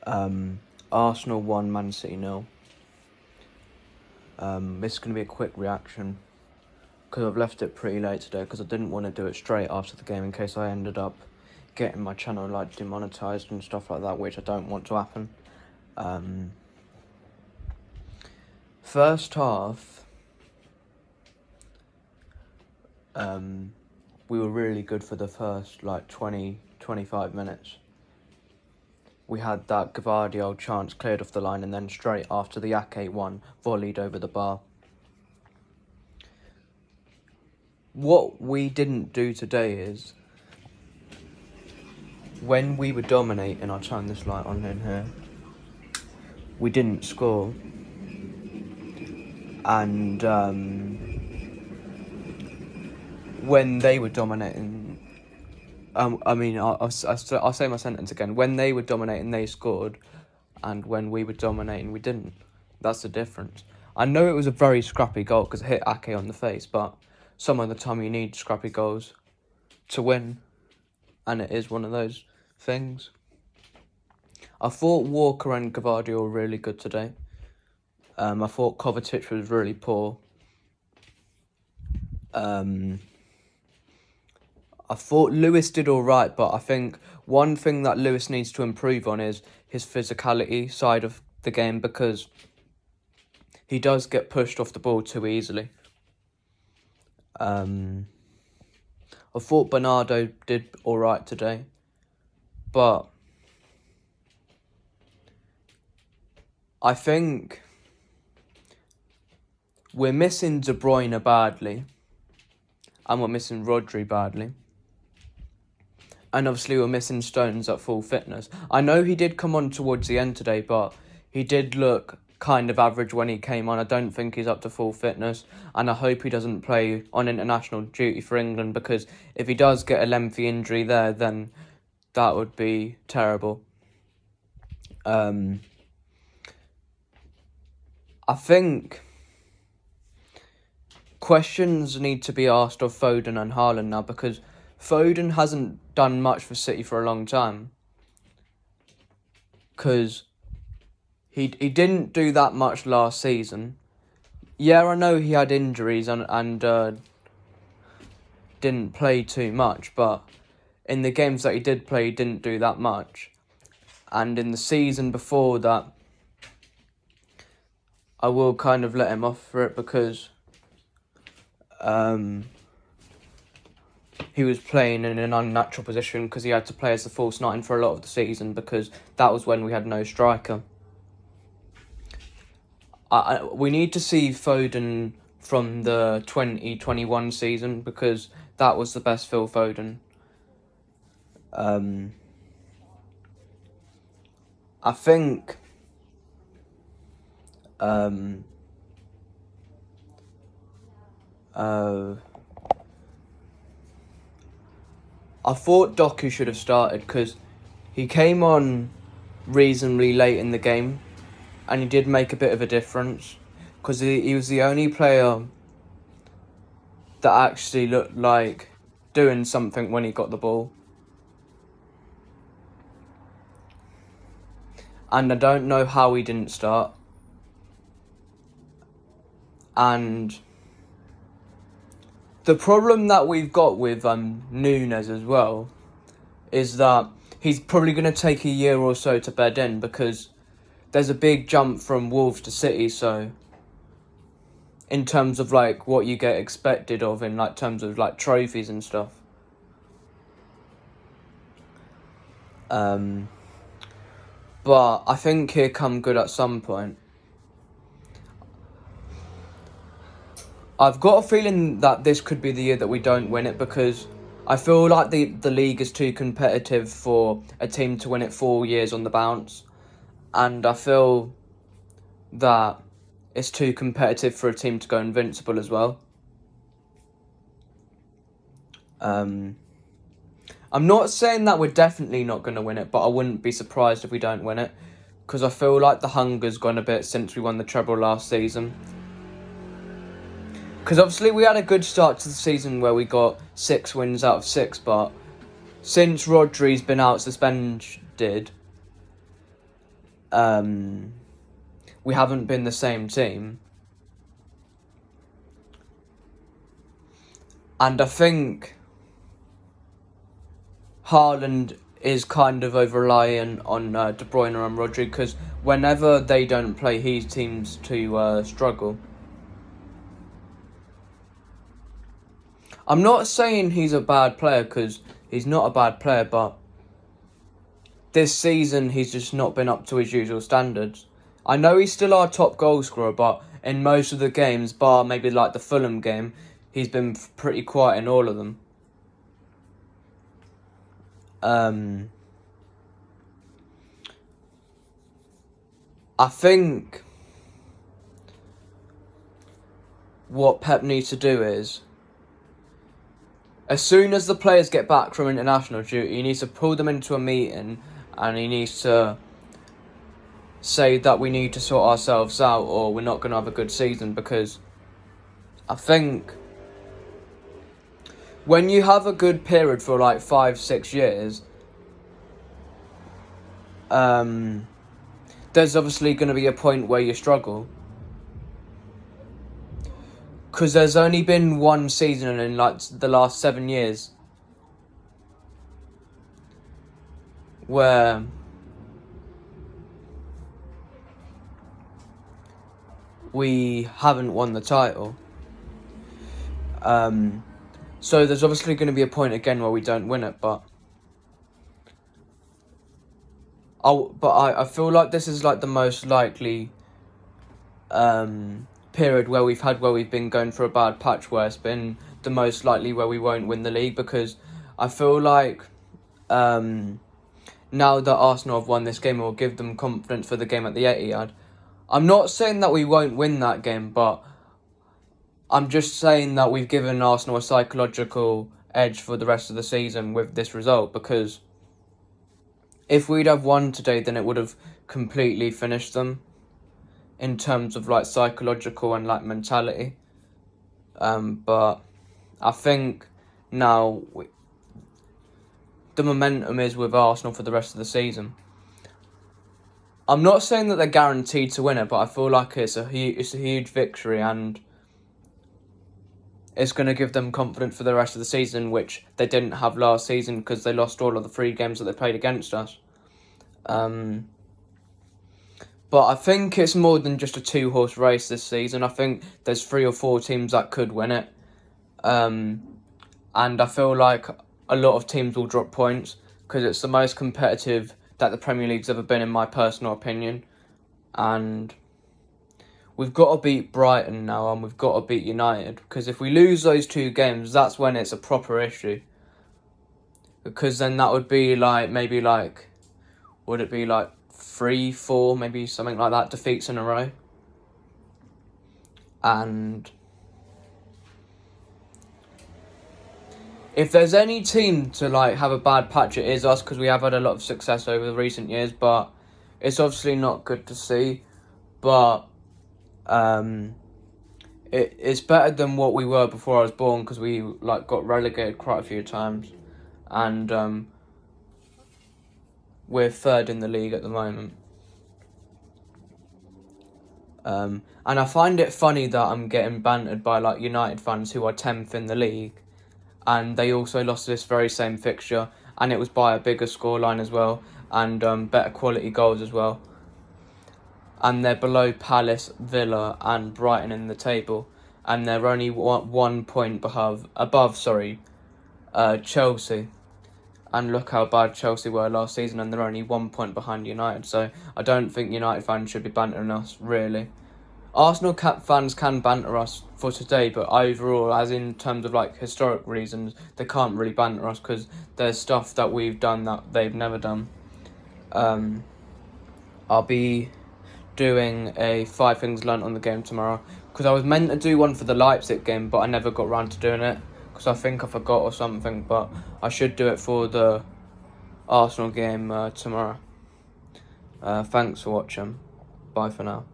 Arsenal 1, Man City 0. This is going to be a quick reaction because I've left it pretty late today because I didn't want to do it straight after the game in case I ended up getting my channel like demonetized and stuff like that, which I don't want to happen. First half, we were really good for the first like 20-25 minutes. We had that Gvardiol chance cleared off the line, and then straight after the Ake one volleyed over the bar. What we didn't do today is, when we were dominating, I'll turn this light on in here, we didn't score. And when they were dominating, I'll say my sentence again. When they were dominating, they scored, and when we were dominating, we didn't. That's the difference. I know it was a very scrappy goal because it hit Ake on the face, but some of the time you need scrappy goals to win, and it is one of those things. I thought Walker and Gvardiol were really good today. I thought Kovacic was really poor. I thought Lewis did all right, but I think one thing that Lewis needs to improve on is his physicality side of the game, because he does get pushed off the ball too easily. I thought Bernardo did all right today, but I think we're missing De Bruyne badly, and we're missing Rodri badly. And obviously we're missing Stones at full fitness. I know he did come on towards the end today, but he did look kind of average when he came on. I don't think he's up to full fitness, and I hope he doesn't play on international duty for England, because if he does get a lengthy injury there, then that would be terrible. I think questions need to be asked of Foden and Haaland now, because Foden hasn't done much for City for a long time. Because he didn't do that much last season. Yeah, I know he had injuries and didn't play too much, but in the games that he did play, he didn't do that much. And in the season before that, I will kind of let him off for it, because he was playing in an unnatural position because he had to play as the false nine for a lot of the season, because that was when we had no striker. We need to see Foden from the 2021 season, because that was the best Phil Foden. I think I thought Doku should have started, because he came on reasonably late in the game, and he did make a bit of a difference, because he was the only player that actually looked like doing something when he got the ball. And I don't know how he didn't start. And the problem that we've got with Nunes as well is that he's probably going to take a year or so to bed in, because there's a big jump from Wolves to City. So in terms of like what you get expected of in like terms of like trophies and stuff. But I think he'll come good at some point. I've got a feeling that this could be the year that we don't win it, because I feel like the league is too competitive for a team to win it 4 years on the bounce. And I feel that it's too competitive for a team to go invincible as well. I'm not saying that we're definitely not going to win it, but I wouldn't be surprised if we don't win it, because I feel like the hunger's gone a bit since we won the treble last season. Because obviously we had a good start to the season where we got 6 wins out of 6, but since Rodri's been out suspended, we haven't been the same team. And I think Haaland is kind of over-reliant on De Bruyne and Rodri, because whenever they don't play, he seems to struggle. I'm not saying he's a bad player, because he's not a bad player, but this season he's just not been up to his usual standards. I know he's still our top goal scorer, but in most of the games, bar maybe like the Fulham game, he's been pretty quiet in all of them. I think what Pep needs to do is, as soon as the players get back from international duty, he needs to pull them into a meeting and he needs to say that we need to sort ourselves out or we're not going to have a good season, because I think when you have a good period for like 5-6 years, there's obviously going to be a point where you struggle. Because there's only been one season in like the last 7 years where we haven't won the title. So there's obviously going to be a point again where we don't win it, but I feel like this is like the most likely period where we've been going for a bad patch, where it's been the most likely where we won't win the league, because I feel like now that Arsenal have won this game, it will give them confidence for the game at the Etihad. I'm not saying that we won't win that game, but I'm just saying that we've given Arsenal a psychological edge for the rest of the season with this result, because if we'd have won today, then it would have completely finished them in terms of like psychological and like mentality. But I think now the momentum is with Arsenal for the rest of the season. I'm not saying that they're guaranteed to win it, but I feel like it's a huge victory, and it's going to give them confidence for the rest of the season, which they didn't have last season because they lost all of the 3 games that they played against us. But I think it's more than just a 2-horse race this season. I think there's 3 or 4 teams that could win it. And I feel like a lot of teams will drop points because it's the most competitive that the Premier League's ever been, in my personal opinion. And we've got to beat Brighton now, and we've got to beat United, because if we lose those 2 games, that's when it's a proper issue. Because then that would be like, maybe like, would it be like 3, 4, maybe something like that, defeats in a row. And if there's any team to like have a bad patch, it is us, because we have had a lot of success over the recent years, but it's obviously not good to see. But it's better than what we were before I was born, because we like got relegated quite a few times, and we're 3rd in the league at the moment. And I find it funny that I'm getting bantered by like United fans who are 10th in the league, and they also lost this very same fixture, and it was by a bigger scoreline as well, and better quality goals as well. And they're below Palace, Villa and Brighton in the table, and they're only 1 point above Chelsea. And look how bad Chelsea were last season, and they're only 1 point behind United. So I don't think United fans should be bantering us, really. Arsenal fans can banter us for today, but overall, as in terms of like historic reasons, they can't really banter us, because there's stuff that we've done that they've never done. I'll be doing a 5 things learnt on the game tomorrow, because I was meant to do one for the Leipzig game, but I never got round to doing it, because I think I forgot or something, but I should do it for the Arsenal game tomorrow. Thanks for watching. Bye for now.